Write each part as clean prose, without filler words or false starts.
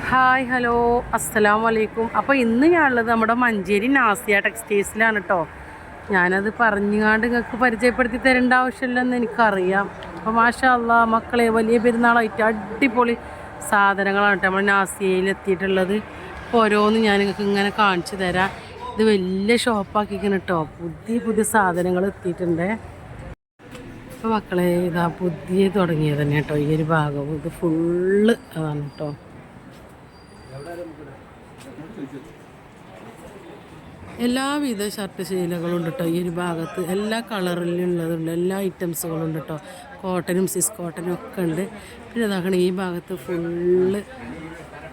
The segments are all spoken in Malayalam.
ഹായ് ഹലോ അസ്സലാമു അലൈക്കും. അപ്പോൾ ഇന്ന് ഞാനുള്ളത് നമ്മുടെ മഞ്ചേരി നാസിയ ടെക്സ്റ്റൈൽസിലാണ് കേട്ടോ. ഞാനത് പറഞ്ഞുകൊണ്ട് നിങ്ങൾക്ക് പരിചയപ്പെടുത്തി തരേണ്ട ആവശ്യമില്ലെന്ന് എനിക്കറിയാം. അപ്പോൾ മാഷാ അല്ലാ മക്കളെ, വലിയ പെരുന്നാളായിട്ട് അടിപൊളി സാധനങ്ങളാണ് കേട്ടോ നമ്മൾ നാസിയയിൽ എത്തിയിട്ടുള്ളത്. അപ്പോൾ ഓരോന്നും ഞാൻ നിങ്ങൾക്ക് ഇങ്ങനെ കാണിച്ചു തരാം. ഇത് വലിയ ഷോപ്പാക്കിക്കണം കേട്ടോ. പുതിയ പുതിയ സാധനങ്ങൾ എത്തിയിട്ടുണ്ട്. അപ്പോൾ മക്കളെ, ഇതാ പുതിയ തുടങ്ങിയത് തന്നെ കേട്ടോ. ഈ ഒരു ഭാഗവും ഇത് ഫുള്ള് അതാണ് കേട്ടോ. എല്ലാവിധ ഷർട്ട് ശീലകളും ഉണ്ട് കേട്ടോ. ഈ ഒരു ഭാഗത്ത് എല്ലാ കളറിലുള്ളതുണ്ട്, എല്ലാ ഐറ്റംസുകളും ഉണ്ട് കേട്ടോ. കോട്ടനും സിസ് കോട്ടനും ഒക്കെ ഉണ്ട്. പിന്നെ ഇതാക്കണം, ഈ ഭാഗത്ത് ഫുള്ള്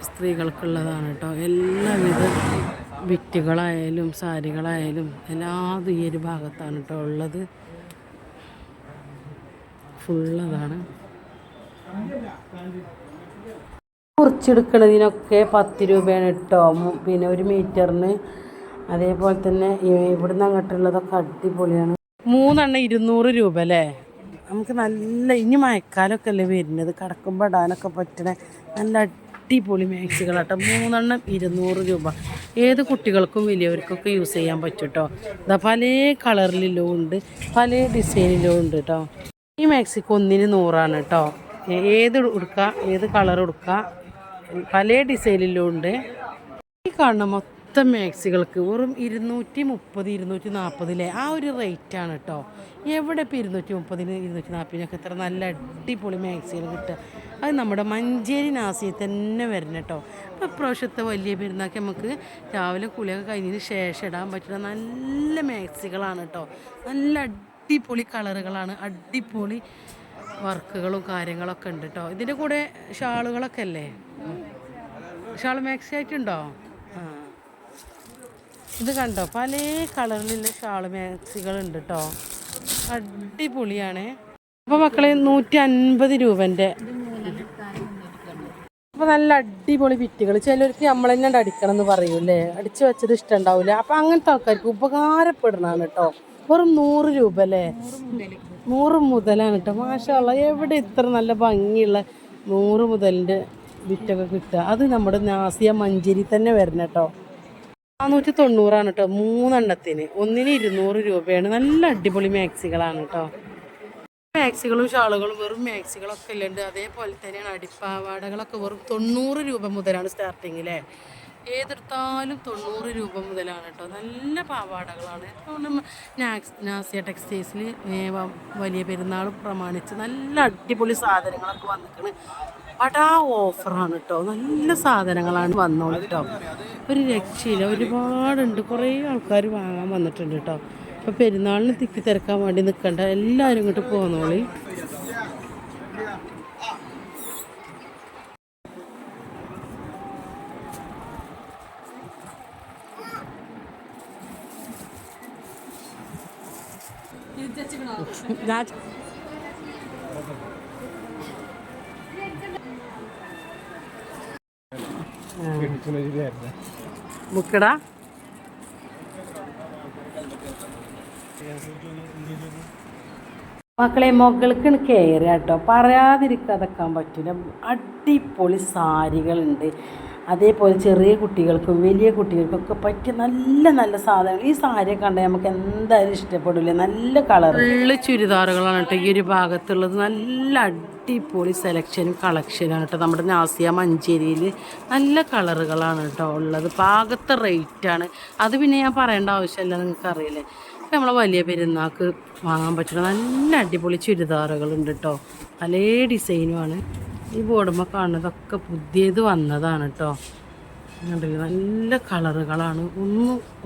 സ്ത്രീകൾക്കുള്ളതാണ് കേട്ടോ. എല്ലാവിധ ബിറ്റുകളായാലും സാരികളായാലും എല്ലാതും ഈ ഒരു ഭാഗത്താണ് കേട്ടോ ഉള്ളത്. ഫുള്ളതാണ്. മുറിച്ചെടുക്കണതിനൊക്കെ 10 രൂപയാണ് കേട്ടോ. പിന്നെ 1 മീറ്ററിന്. അതേപോലെ തന്നെ ഇവിടുന്ന് അങ്ങോട്ടുള്ളതൊക്കെ അടിപൊളിയാണ്. 3 200 രൂപ അല്ലേ. നമുക്ക് നല്ല ഇനി മഴക്കാലമൊക്കെ അല്ലേ വരുന്നത്, കിടക്കുമ്പോൾ ഇടാനൊക്കെ പറ്റണ നല്ല അടിപൊളി മാക്സികളാട്ടോ. 3 200 രൂപ. ഏത് കുട്ടികൾക്കും വലിയവർക്കൊക്കെ യൂസ് ചെയ്യാൻ പറ്റും കേട്ടോ. ഇതാ പല കളറിലും ഉണ്ട്, പല ഡിസൈനിലും ഉണ്ട് കേട്ടോ. ഈ മാക്സിക്ക് 1 100 കേട്ടോ. ഏത് ഉടുക്കുക, ഏത് കളർ ഉടുക്കുക, പല ഡിസൈനിലും ഉണ്ട്. ഈ കാണുന്ന മൊത്തം മാക്സികൾക്ക് വെറും 230 240 ആ ഒരു റേറ്റാണ് കേട്ടോ. എവിടെ ഇപ്പോൾ 230 240 ഇത്ര നല്ല അടിപൊളി മാക്സികൾ കിട്ടുക? അത് നമ്മുടെ മഞ്ചേരി നാസിയിൽ തന്നെ വരണം കേട്ടോ. അപ്പോൾ ഇപ്രാവശ്യത്തെ വലിയ പെരുന്നാൾക്ക് നമുക്ക് രാവിലെ കുളിയൊക്കെ കഴിഞ്ഞതിന് ശേഷം ഇടാൻ പറ്റുന്ന നല്ല മാക്സികളാണ് കേട്ടോ. നല്ല അടിപൊളി കളറുകളാണ്, അടിപൊളി വർക്കുകളും കാര്യങ്ങളൊക്കെ ഉണ്ട് കേട്ടോ. ഇതിൻ്റെ കൂടെ ഷാളുകളൊക്കെ അല്ലേ, ഷാൾ മാക്സി ആയിട്ടുണ്ടോ? ഇത് കണ്ടോ, പല കളറിലുള്ള ഷാൾ മാക്സികളുണ്ട് കേട്ടോ. അടിപൊളിയാണ്. അപ്പോൾ മക്കളെ 150 രൂപൻ്റെ. അപ്പോൾ നല്ല അടിപൊളി ബിറ്റുകൾ. ചിലർക്ക് നമ്മൾ തന്നെ അടിക്കണം എന്ന് പറയൂല്ലേ, അടിച്ചു വെച്ചത് ഇഷ്ടം ഉണ്ടാവില്ല. അപ്പോൾ അങ്ങനത്തെ ആൾക്കാർക്ക് ഉപകാരപ്പെടണതാണ് കേട്ടോ. വെറും 100 രൂപ അല്ലേ, 100 മുതലാണ് കേട്ടോ. മാഷാ അല്ലാ, എവിടെ ഇത്ര നല്ല ഭംഗിയുള്ള 100 മുതലിൻ്റെ ബിറ്റൊക്കെ കിട്ടുക? അത് നമ്മുടെ നാസിയ മഞ്ചേരി തന്നെ വരണം കേട്ടോ. 490 കേട്ടോ 3 എണ്ണത്തിന്. 200 രൂപയാണ്. നല്ല അടിപൊളി മാക്സികളാണ് കേട്ടോ. മാക്സികളും ഷാളുകളും വെറും മാക്സികളൊക്കെ ഇല്ലുണ്ട്. അതേപോലെ തന്നെയാണ് അടിപ്പാവാടകളൊക്കെ വെറും 90 രൂപ മുതലാണ് സ്റ്റാർട്ടിങ്ങിലെ. ഏതെടുത്താലും 90 രൂപ മുതലാണ് കേട്ടോ. നല്ല പാവാടകളാണ്. നാസിയ ടെക്സ്റ്റൈൽസിൽ വലിയ പെരുന്നാൾ പ്രമാണിച്ച് നല്ല അടിപൊളി സാധനങ്ങളൊക്കെ വന്നിട്ടുണ്ട്. പടാ ഓഫറാണ് കേട്ടോ. നല്ല സാധനങ്ങളാണ് വന്നോളൂ കേട്ടോ. ഒരു രക്ഷയില്ല, ഒരുപാടുണ്ട്. കുറേ ആൾക്കാർ വാങ്ങാൻ വന്നിട്ടുണ്ട് കേട്ടോ. അപ്പോൾ പെരുന്നാളിന് തിക്കി തിരക്കാൻ വേണ്ടി നിൽക്കണ്ട, എല്ലാവരും ഇങ്ങോട്ട് പോന്നോളി. ബുക്കടാ മക്കളെ, മുകൾക്ക് കയറുക കേട്ടോ. പറയാതിരിക്കാതെക്കാൻ പറ്റില്ല. അടിപൊളി സാരികളുണ്ട്. അതേപോലെ ചെറിയ കുട്ടികൾക്കും വലിയ കുട്ടികൾക്കൊക്കെ പറ്റിയ നല്ല നല്ല സാധനങ്ങൾ. ഈ സാരിയെ കണ്ടാൽ നമുക്ക് എന്തായാലും ഇഷ്ടപ്പെടില്ല. നല്ല കളർ ഉള്ള ചുരിദാറുകളാണ് കേട്ടോ ഈ ഒരു ഭാഗത്തുള്ളത്. നല്ല അടിപൊളി സെലക്ഷനും കളക്ഷനാണ് കേട്ടോ. നമ്മുടെ നാസിയ മഞ്ചേരിയിൽ നല്ല കളറുകളാണ് കേട്ടോ ഉള്ളത്. പാകത്തെ റേറ്റാണ്. അത് പിന്നെ ഞാൻ പറയേണ്ട ആവശ്യമില്ല, നിങ്ങൾക്കറിയില്ലേ. അപ്പോൾ നമ്മളെ വലിയ പെരുന്നാൾക്ക് വാങ്ങാൻ പറ്റുന്ന നല്ല അടിപൊളി ചുരിദാറുകളുണ്ട് കേട്ടോ. പല ഡിസൈനുമാണ്. ഈ ബോർഡുമ്പോൾ കാണുന്നതൊക്കെ പുതിയത് വന്നതാണ് കേട്ടോ. കണ്ടില്ലേ, നല്ല കളറുകളാണ്.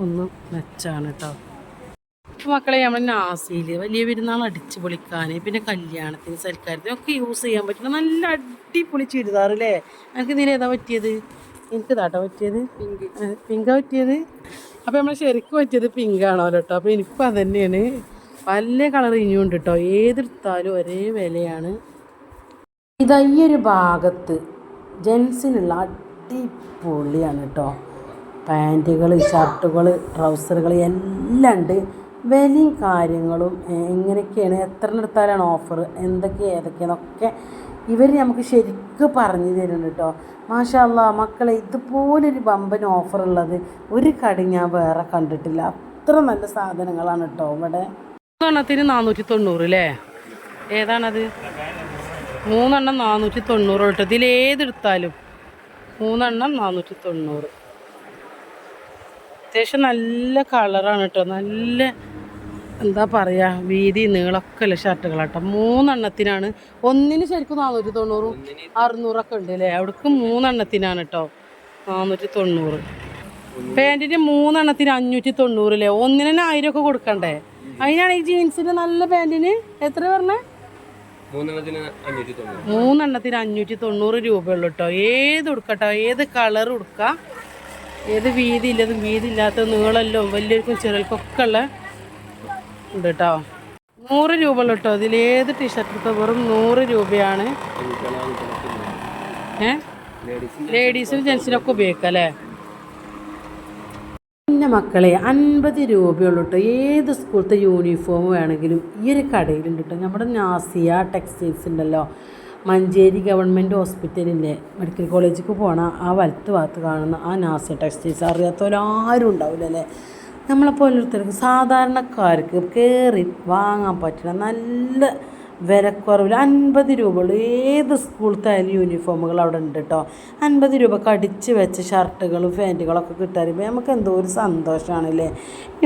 ഒന്ന് മെച്ചാണ് കേട്ടോ. മക്കളെ, നമ്മൾ നാസിയിൽ വലിയ പെരുന്നാൾ അടിച്ച് പൊളിക്കാൻ, പിന്നെ കല്യാണത്തിന് സൽക്കാരത്തിന് ഒക്കെ യൂസ് ചെയ്യാൻ പറ്റുന്ന നല്ല അടിപൊളി ചുരിദാർ അല്ലേ. എനിക്ക് ഇതിന് ഏതാ പറ്റിയത്? എനിക്ക് ഇതാട്ടോ പറ്റിയത്, പിങ്കാ പറ്റിയത്. അപ്പോൾ നമ്മൾ ശരിക്കും പറ്റിയത് പിങ്കാണോ കേട്ടോ. അപ്പോൾ എനിക്കും അത് തന്നെയാണ്. പല കളർ ഇനിയുണ്ട് കേട്ടോ. ഏതെടുത്താലും ഒരേ വിലയാണ്. ഇതാ ഈ ഒരു ഭാഗത്ത് ജെൻസിനുള്ള അടിപൊളിയാണ് കേട്ടോ. പാൻറ്റുകൾ, ഷർട്ടുകൾ, ട്രൗസറുകൾ എല്ലാം ഉണ്ട്. വിലയും കാര്യങ്ങളും എങ്ങനെയൊക്കെയാണ്, എത്ര എടുത്താലാണ് ഓഫർ, ഏതൊക്കെയെന്നൊക്കെ ഇവർ നമുക്ക് ശരിക്കും പറഞ്ഞു തരുന്നുണ്ട് കേട്ടോ. മാഷാ അല്ലാ മക്കളെ, ഇതുപോലൊരു ബമ്പൻ ഓഫറുള്ളത് ഒരു കട ഞാൻ വേറെ കണ്ടിട്ടില്ല. അത്ര നല്ല സാധനങ്ങളാണ് കേട്ടോ ഇവിടെ. 3 490 അല്ലേ? ഏതാണത്? 3 490 കേട്ടോ. ഇതിലേതെടുത്താലും 3 490. അത്യാവശ്യം നല്ല കളറാണ് കേട്ടോ. നല്ല എന്താ പറയുക, വീതി നീളമൊക്കെ ഉള്ള ഷർട്ടുകളാട്ടോ. 3 ഒന്നിന് ശരിക്കും 490 600 ഉണ്ട് അല്ലേ? അവിടേക്ക് 3 കേട്ടോ 490. പാൻറ്റിന് 3 590 അല്ലേ? ഒന്നിന് 1000 കൊടുക്കണ്ടേ? അതിനാണ് ഈ ജീൻസിന് നല്ല പാൻറ്റിന് എത്ര പറഞ്ഞേ? 3 590 രൂപയുള്ളൂ കേട്ടോ. ഏത് ഉടുക്കട്ടോ, ഏത് കളർ ഉടുക്കാം, ഏത് വീതി ഇല്ലതും വീതി ഇല്ലാത്ത നീളമല്ലോ വലിയവർക്കും ചെറുകൾക്കൊക്കെ ഉള്ള ഉണ്ട് കേട്ടോ. 100 രൂപ ഉള്ളു കേട്ടോ. ഇതിലേത് ടീഷർട്ട് എടുത്താൽ വെറും 100 രൂപയാണ്. ലേഡീസിനും ജെൻസിനൊക്കെ ഉപയോഗിക്കാം അല്ലേ? പിന്നെ മക്കളെ 50 രൂപയുള്ളൂ കേട്ടോ. ഏത് സ്കൂളത്തെ യൂണിഫോം വേണമെങ്കിലും ഈ ഒരു കടയിലുണ്ട് കേട്ടോ. നമ്മുടെ നാസിയ ടെക്സ്റ്റൈൽസ് ഉണ്ടല്ലോ, മഞ്ചേരി ഗവൺമെൻറ് ഹോസ്പിറ്റലിൻ്റെ മെഡിക്കൽ കോളേജിലേക്ക് പോകണ ആ വലത്ത് ഭാഗത്ത് കാണുന്ന ആ നാസിയ ടെക്സ്റ്റൈൽസ് അറിയാത്തവരാരും ഉണ്ടാവില്ല അല്ലേ? നമ്മളെപ്പോലൊരുത്തർക്ക് സാധാരണക്കാർക്ക് കയറി വാങ്ങാൻ പറ്റുന്ന നല്ല വിലക്കുറവിൽ 50 രൂപ ഉള്ളൂ. ഏത് സ്കൂളത്തായാലും യൂണിഫോമുകൾ അവിടെ ഉണ്ട് കേട്ടോ. 50 രൂപക്ക് അടിച്ച് വെച്ച ഷർട്ടുകളും പാൻറ്റുകളൊക്കെ കിട്ടാറുമ്പോൾ നമുക്ക് എന്തോ ഒരു സന്തോഷമാണല്ലേ.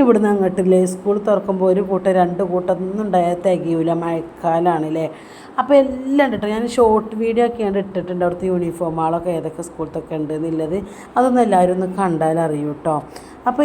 ഇവിടുന്ന് അങ്ങോട്ടില്ലേ സ്കൂൾ തുറക്കുമ്പോൾ ഒരു കൂട്ടം 2 കൂട്ടം ഒന്നും ഉണ്ടായാൽ തികയൂല, മഴക്കാലാണല്ലേ. അപ്പോൾ എല്ലാം ഉണ്ട് കേട്ടോ. ഞാൻ ഷോർട്ട് വീഡിയോ ഒക്കെയാണ് ഇട്ടിട്ടുണ്ട് അവിടുത്തെ യൂണിഫോമുകളൊക്കെ ഏതൊക്കെ സ്കൂളത്തൊക്കെ ഉണ്ട് എന്നുള്ളത്. അതൊന്നും എല്ലാവരും ഒന്ന് കണ്ടാൽ അറിയൂ കേട്ടോ. അപ്പോൾ